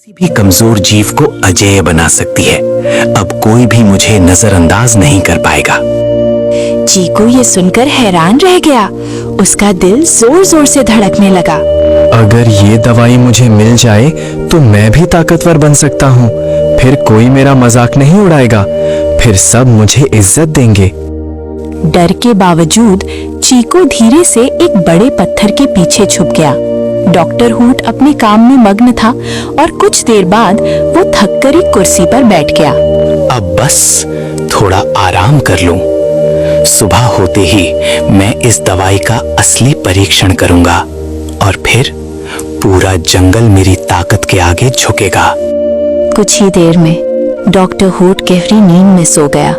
किसी भी कमजोर जीव को अजेय बना सकती है। अब कोई भी मुझे नजरअंदाज नहीं कर पाएगा। चीकू ये सुनकर हैरान रह गया। उसका दिल जोर जोर से धड़कने लगा। अगर ये दवाई मुझे मिल जाए तो मैं भी ताकतवर बन सकता हूँ। फिर कोई मेरा मजाक नहीं उड़ाएगा, फिर सब मुझे इज्जत देंगे। डर के बावजूद चीकू धीरे से एक बड़े पत्थर के पीछे छुप गया। डॉक्टर हूट अपने काम में मग्न था और कुछ देर बाद वो थककर एक कुर्सी पर बैठ गया। अब बस थोड़ा आराम कर लूं। सुबह होते ही मैं इस दवाई का असली परीक्षण करूंगा और फिर पूरा जंगल मेरी ताकत के आगे झुकेगा। कुछ ही देर में डॉक्टर हूट गहरी नींद में सो गया।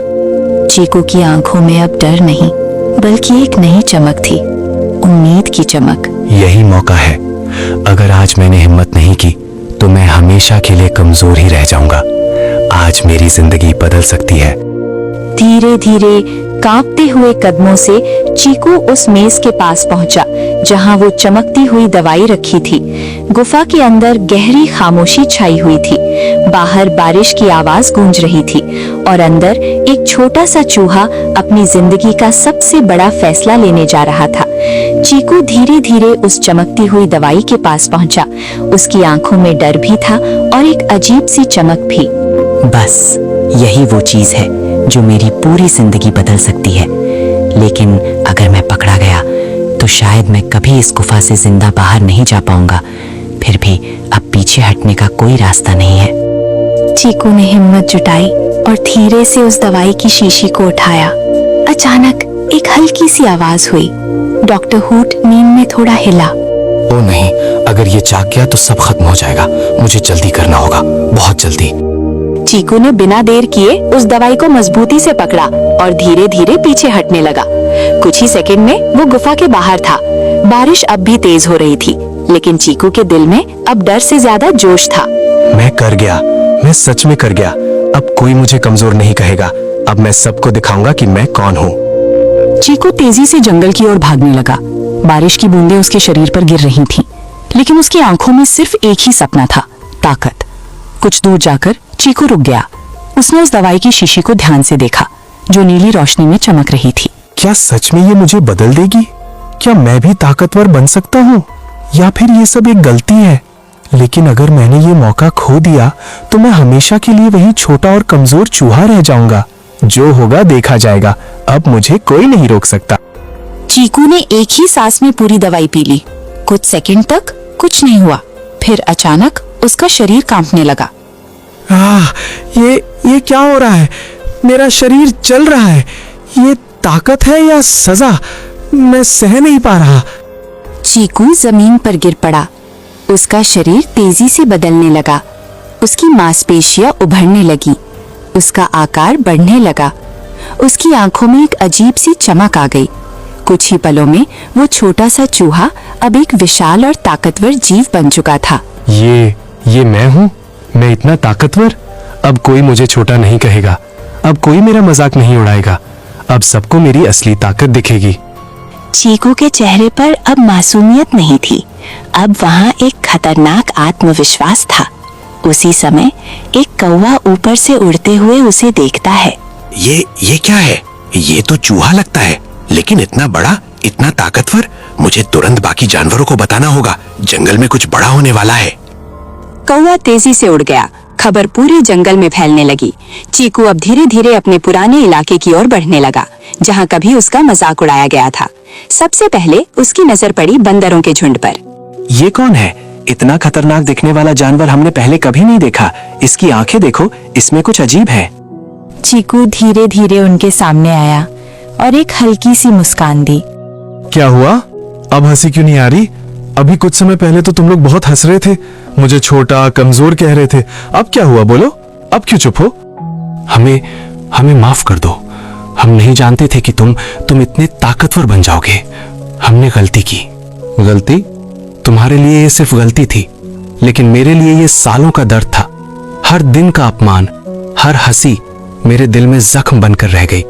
चीकू की आंखों में अब डर नहीं, बल्कि एक नई चमक थी, उम्मीद की चमक। यही मौका है। अगर आज मैंने हिम्मत नहीं की तो मैं हमेशा के लिए कमजोर ही रह जाऊंगा। आज मेरी जिंदगी बदल सकती है। धीरे धीरे कांपते हुए कदमों से चीकू उस मेज के पास पहुंचा जहां वो चमकती हुई दवाई रखी थी। गुफा के अंदर गहरी खामोशी छाई हुई थी। बाहर बारिश की आवाज गूंज रही थी और अंदर एक छोटा सा चूहा अपनी जिंदगी का सबसे बड़ा फैसला लेने जा रहा था। चीकू धीरे धीरे उस चमकती हुई दवाई के पास पहुंचा। उसकी आंखों में डर भी था और एक अजीब सी चमक भी। बस यही वो चीज है जो मेरी पूरी जिंदगी बदल सकती है। लेकिन अगर मैं पकड़ा गया तो शायद मैं कभी इस गुफा से जिंदा बाहर नहीं जा पाऊंगा। फिर भी अब पीछे हटने का कोई रास्ता नहीं है। चीकू ने हिम्मत जुटाई और धीरे से उस दवाई की शीशी को उठाया। अचानक एक हल्की सी आवाज हुई। डॉक्टर हूट नींद में थोड़ा हिला। ओ नहीं, अगर ये जाग गया तो सब खत्म हो जाएगा। मुझे जल्दी करना होगा, बहुत जल्दी। चीकू ने बिना देर किए उस दवाई को मजबूती से पकड़ा और धीरे धीरे पीछे हटने लगा। कुछ ही सेकंड में वो गुफा के बाहर था। बारिश अब भी तेज हो रही थी, लेकिन चीकू के दिल में अब डर से ज्यादा जोश था। मैं कर गया, मैं सच में कर गया। अब कोई मुझे कमजोर नहीं कहेगा। अब मैं सबको दिखाऊंगा कि मैं कौन हूँ। चीकू तेजी से जंगल की ओर भागने लगा। बारिश की बूंदें उसके शरीर पर गिर रही थीं, लेकिन उसकी आंखों में सिर्फ एक ही सपना था, ताकत। कुछ दूर जाकर चीकू रुक गया। उसने उस दवाई की शीशी को ध्यान से देखा, जो नीली रोशनी में चमक रही थी। क्या सच में ये मुझे बदल देगी? क्या मैं भी ताकतवर बन सकता हूँ, या फिर ये सब एक गलती है? लेकिन अगर मैंने ये मौका खो दिया तो मैं हमेशा के लिए वही छोटा और कमजोर चूहा रह जाऊंगा। जो होगा देखा जाएगा। अब मुझे कोई नहीं रोक सकता। चीकू ने एक ही सांस में पूरी दवाई पी ली। कुछ सेकंड तक कुछ नहीं हुआ, फिर अचानक उसका शरीर कांपने लगा। ये क्या हो रहा है? मेरा शरीर जल रहा है। ये ताकत है या सजा? मैं सह नहीं पा रहा। चीकू जमीन पर गिर पड़ा। उसका शरीर तेजी से बदलने लगा। उसकी मांसपेशियां उभरने लगी। उसका आकार बढ़ने लगा। उसकी आंखों में एक अजीब सी चमक आ गई। कुछ ही पलों में वो छोटा सा चूहा अब एक विशाल और ताकतवर जीव बन चुका था। ये मैं हूँ? मैं इतना ताकतवर? अब कोई मुझे छोटा नहीं कहेगा। अब कोई मेरा मजाक नहीं उड़ाएगा। अब सबको मेरी असली ताकत दिखेगी। चीकू के चेहरे पर अब मासूमियत नहीं थी। अब वहाँ एक खतरनाक आत्मविश्वास था। उसी समय एक कौवा ऊपर से उड़ते हुए उसे देखता है। ये क्या है? ये तो चूहा लगता है, लेकिन इतना बड़ा, इतना ताकतवर। मुझे तुरंत बाकी जानवरों को बताना होगा। जंगल में कुछ बड़ा होने वाला है। कौवा तेजी से उड़ गया। खबर पूरे जंगल में फैलने लगी। चीकू अब धीरे धीरे अपने पुराने इलाके की ओर बढ़ने लगा, जहाँ कभी उसका मजाक उड़ाया गया था। सबसे पहले उसकी नजर पड़ी बंदरों के झुंड पर। ये कौन है? इतना खतरनाक दिखने वाला जानवर हमने पहले कभी नहीं देखा। इसकी आंखें देखो, इसमें कुछ अजीब है। चीकू धीरे धीरे उनके सामने आया और एक हल्की सी मुस्कान दी। क्या हुआ? अब हंसी क्यों नहीं आ रही? अभी कुछ समय पहले तो तुम लोग बहुत हंस रहे थे, मुझे छोटा कमजोर कह रहे थे। अब क्या हुआ बोलो? अब क्यों चुप हो? हमें माफ कर दो। हम नहीं जानते थे कि तुम इतने ताकतवर बन जाओगे। हमने गलती की। गलती? तुम्हारे लिए ये सिर्फ गलती थी, लेकिन मेरे लिए ये सालों का दर्द था। हर दिन का अपमान, हर हंसी मेरे दिल में जख्म बनकर रह गई।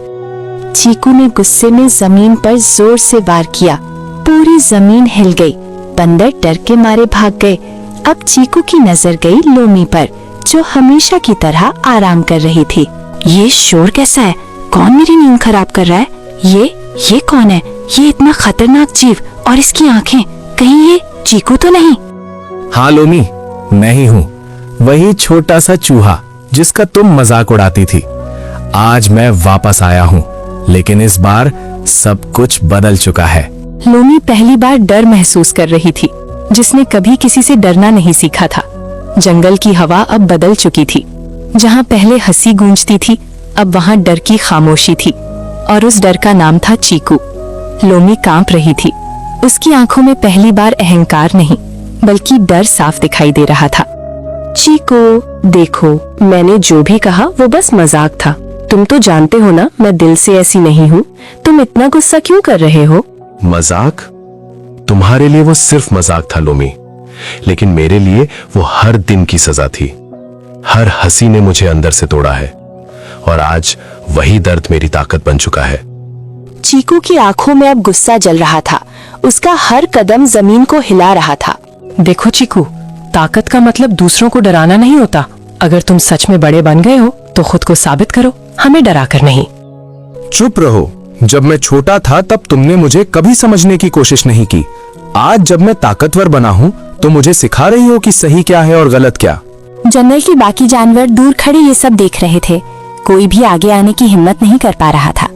चीकू ने गुस्से में जमीन पर जोर से वार किया। पूरी जमीन हिल गई। बंदर डर के मारे भाग गए। अब चीकू की नजर गई लोमी पर, जो हमेशा की तरह आराम कर रही थी। ये शोर कैसा है? कौन मेरी नींद खराब कर रहा है? ये कौन है? ये इतना खतरनाक जीव, और इसकी आंखें, कहीं ये चीकू तो नहीं? हाँ लोमी, मैं ही हूँ, वही छोटा सा चूहा जिसका तुम मजाक उड़ाती थी। आज मैं वापस आया हूँ, लेकिन इस बार सब कुछ बदल चुका है। लोमी पहली बार डर महसूस कर रही थी, जिसने कभी किसी से डरना नहीं सीखा था। जंगल की हवा अब बदल चुकी थी। जहाँ पहले हंसी गूंजती थी, अब वहाँ डर की खामोशी थी, और उस डर का नाम था चीकू। लोमी कांप रही थी। उसकी आंखों में पहली बार अहंकार नहीं, बल्कि डर साफ दिखाई दे रहा था। चीकू, देखो, मैंने जो भी कहा वो बस मजाक था। तुम तो जानते हो ना, मैं दिल से ऐसी नहीं हूँ। तुम इतना गुस्सा क्यों कर रहे हो? मजाक? तुम्हारे लिए वो सिर्फ मजाक था लोमी, लेकिन मेरे लिए वो हर दिन की सजा थी। हर हंसी ने मुझे अंदर से तोड़ा है, और आज वही दर्द मेरी ताकत बन चुका है। चीकू की आंखों में अब गुस्सा जल रहा था। उसका हर कदम जमीन को हिला रहा था। देखो चीकू, ताकत का मतलब दूसरों को डराना नहीं होता। अगर तुम सच में बड़े बन गए हो तो खुद को साबित करो, हमें डरा कर नहीं। चुप रहो। जब मैं छोटा था तब तुमने मुझे कभी समझने की कोशिश नहीं की। आज जब मैं ताकतवर बना हूँ तो मुझे सिखा रही हो कि सही क्या है और गलत क्या। जंगल के बाकी जानवर दूर खड़े ये सब देख रहे थे। कोई भी आगे आने की हिम्मत नहीं कर पा रहा था।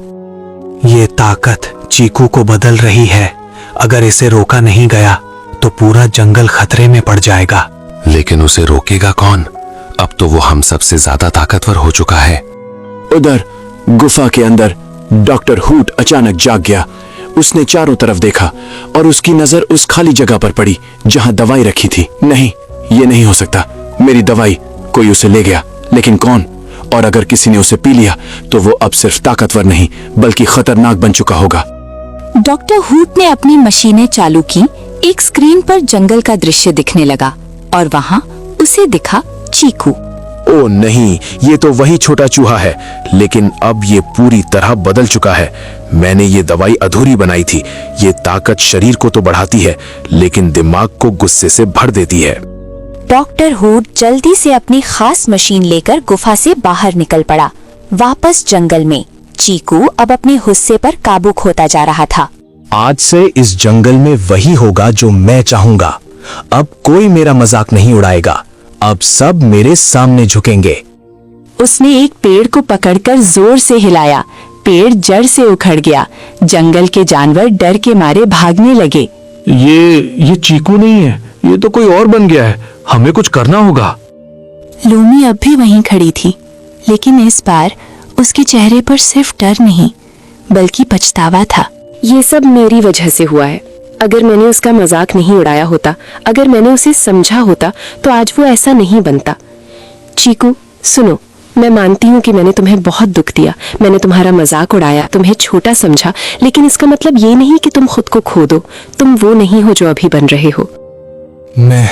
ये ताकत चीकू को बदल रही है। अगर इसे रोका नहीं गया तो पूरा जंगल खतरे में पड़ जाएगा। लेकिन उसे रोकेगा कौन? अब तो वो हम सबसे ज्यादा ताकतवर हो चुका है। उधर गुफा के अंदर डॉक्टर हूट अचानक जाग गया। उसने चारों तरफ देखा और उसकी नजर उस खाली जगह पर पड़ी जहां दवाई रखी थी। नहीं, ये नहीं हो सकता। मेरी दवाई, कोई उसे ले गया, लेकिन कौन? और अगर किसी ने उसे पी लिया तो वो अब सिर्फ ताकतवर नहीं बल्कि खतरनाक बन चुका होगा। डॉक्टर हूट ने अपनी मशीनें चालू की। एक स्क्रीन पर जंगल का दृश्य दिखने लगा, और वहाँ उसे दिखा चीकू। ओ नहीं, ये तो वही छोटा चूहा है, लेकिन अब ये पूरी तरह बदल चुका है। मैंने ये दवाई अधूरी बनाई थी। ये ताकत शरीर को तो बढ़ाती है, लेकिन दिमाग को गुस्से से भर देती है। डॉक्टर हूट जल्दी से अपनी खास मशीन लेकर गुफा से बाहर निकल पड़ा, वापस जंगल में। चीकू अब अपने गुस्से पर काबू खोता जा रहा था। आज से इस जंगल में वही होगा जो मैं चाहूंगा। अब कोई मेरा मजाक नहीं उड़ाएगा। अब सब मेरे सामने झुकेंगे। उसने एक पेड़ को पकड़कर जोर से हिलाया। पेड़ जड़ से उखड़ गया। जंगल के जानवर डर के मारे भागने लगे। ये चीकू नहीं है, ये तो कोई और बन गया है। हमें कुछ करना होगा। लोमी अब भी वहीं खड़ी थी, लेकिन इस बार उसके चेहरे पर सिर्फ डर नहीं बल्कि पछतावा था। ये सब मेरी वजह से हुआ है। अगर मैंने उसका मजाक नहीं उड़ाया होता, अगर मैंने उसे समझा होता, तो आज वो ऐसा नहीं बनता। चीकू, सुनो, मैं मानती हूँ कि मैंने तुम्हें बहुत दुख दिया। मैंने तुम्हारा मजाक उड़ाया, तुम्हें छोटा समझा, लेकिन इसका मतलब ये नहीं कि तुम खुद को खो दो। तुम वो नहीं हो जो अभी बन रहे हो। मैं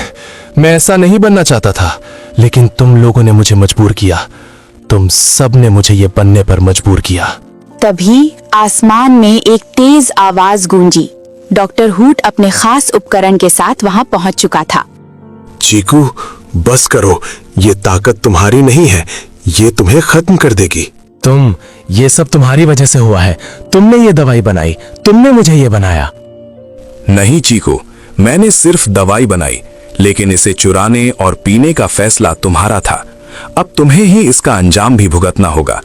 ऐसा नहीं बनना चाहता था, लेकिन तुम लोगों ने मुझे मजबूर किया। तुम सब ने मुझे ये बनने पर मजबूर किया। तभी आसमान में एक तेज आवाज गूंजी। डॉक्टर हूट अपने खास उपकरण के साथ वहां पहुंच चुका था। चीकू, बस करो। ये ताकत तुम्हारी नहीं है, ये तुम्हें खत्म कर देगी। ये सब तुम्हारी वजह से हुआ है। तुमने ये दवाई बनाई, तुमने मुझे ये बनाया। नहीं चीकू, मैंने सिर्फ दवाई बनाई, लेकिन इसे चुराने और पीने का फैसला तुम्हारा था। अब तुम्हें ही इसका अंजाम भी भुगतना होगा,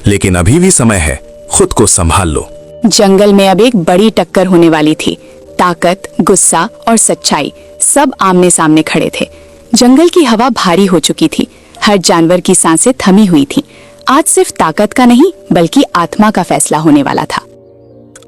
लेकिन अभी भी समय है। खुद को संभाल लो। जंगल में अब एक बड़ी टक्कर होने वाली थी। ताकत, गुस्सा और सच्चाई सब आमने सामने खड़े थे। जंगल की हवा भारी हो चुकी थी। हर जानवर की सांसें थमी हुई थीं। आज सिर्फ ताकत का नहीं बल्कि आत्मा का फैसला होने वाला था।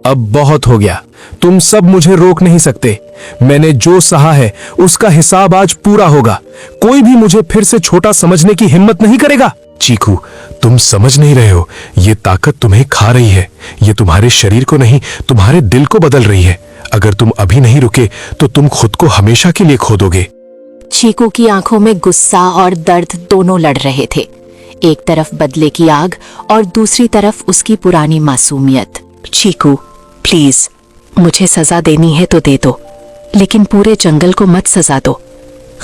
अब बहुत हो गया। तुम सब मुझे रोक नहीं सकते। मैंने जो सहा है उसका हिसाब आज पूरा होगा। कोई भी मुझे फिर से छोटा समझने की हिम्मत नहीं करेगा। चीकू, तुम समझ नहीं रहे हो। ये ताकत तुम्हें खा रही है। ये तुम्हारे शरीर को नहीं, तुम्हारे दिल को बदल रही है। अगर तुम अभी नहीं रुके तो तुम खुद को हमेशा के लिए खो दोगे। चीकू की आंखों में गुस्सा और दर्द दोनों लड़ रहे थे। एक तरफ बदले की आग और दूसरी तरफ उसकी पुरानी मासूमियत। चीकू, प्लीज, मुझे सजा देनी है तो दे दो, लेकिन पूरे जंगल को मत सजा दो।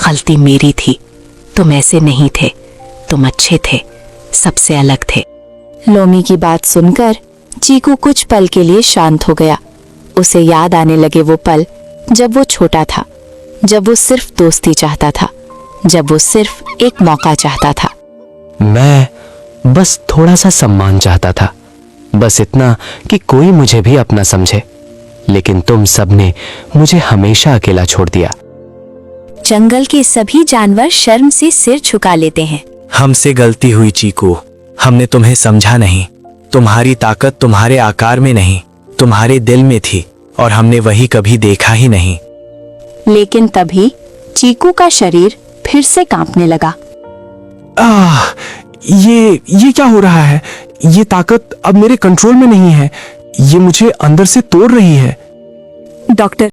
गलती मेरी थी। तुम ऐसे नहीं थे, तुम अच्छे थे, सबसे अलग थे। लोमी की बात सुनकर चीकू कुछ पल के लिए शांत हो गया। उसे याद आने लगे वो पल जब वो छोटा था, जब वो सिर्फ दोस्ती चाहता था, जब वो सिर्फ एक मौका चाहता था। मैं बस थोड़ा सा सम्मान चाहता था, बस इतना कि कोई मुझे भी अपना समझे। लेकिन तुम सबने मुझे हमेशा अकेला छोड़ दिया। जंगल के सभी जानवर शर्म से सिर झुका लेते हैं। हमसे गलती हुई चीकू, हमने तुम्हें समझा नहीं। तुम्हारी ताकत तुम्हारे आकार में नहीं, तुम्हारे दिल में थी, और हमने वही कभी देखा ही नहीं। लेकिन तभी चीकू का शरीर फिर से कांपने लगा। ये क्या हो रहा है? ये ताकत अब मेरे कंट्रोल में नहीं है, ये मुझे अंदर से तोड़ रही है। डॉक्टर,